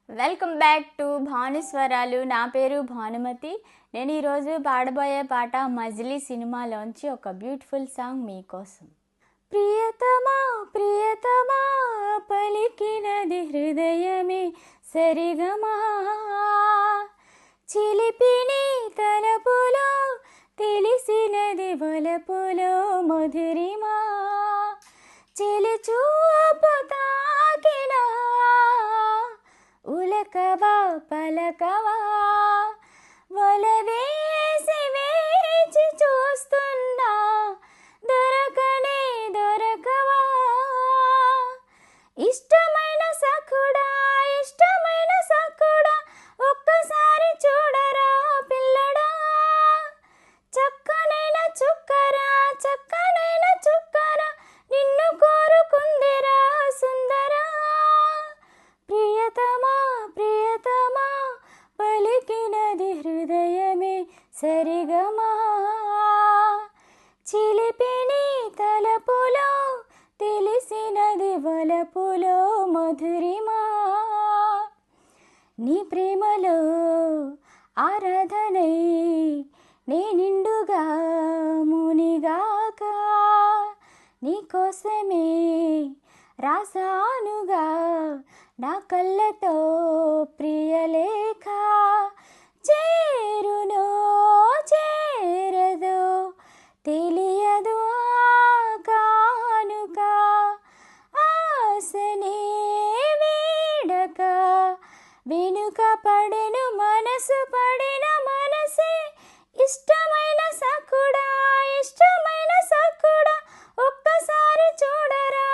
Welcome back to భానుస్వరాలు. నా పేరు భానుమతి. నేను ఈరోజు పాడబోయే పాట మజిలీ సినిమాలోంచి ఒక బ్యూటిఫుల్ సాంగ్ మీకోసం. ప్రియతమా ప్రియతమా పలికినది హృదయమే సరిగమా, చిలిపిని తలపులో తెలిసినది వలపులో మధురిమా, చెలిచూపు తాకినా ఉలకవా పలకవా, వలవేసి వేచి చూస్తున్నా దొరకనే దొరకవా, ఇష్టమైన సఖుడా ఇష్టమైన సఖుడా ఒక్కసారి చూడరా పిల్లడా, చక్కనైన చుక్కరా చక్కనైన చుక్కరా నిన్ను కోరుకుందిరా సుందరా, ప్రియతమా ప్రియతమా పలికినది హృదయమే సరిగమా, చిలిపిని తలపులో తెలిసినది వలపులో మధురిమా, నీ ప్రేమలో ఆరాధనై నీ నిండుగా మునిగాక, నీ కోసమే రాసానుగా నా కళ్ళతో ప్రియలేఖ, చేరునో చేరదో తెలియదు కానుక, ఆశనే వీడక వెనుక పడెను మనసు పడిన మనసే, ఇష్టమైన సఖుడా ఇష్టమైన సఖుడా ఒక్కసారి చూడరా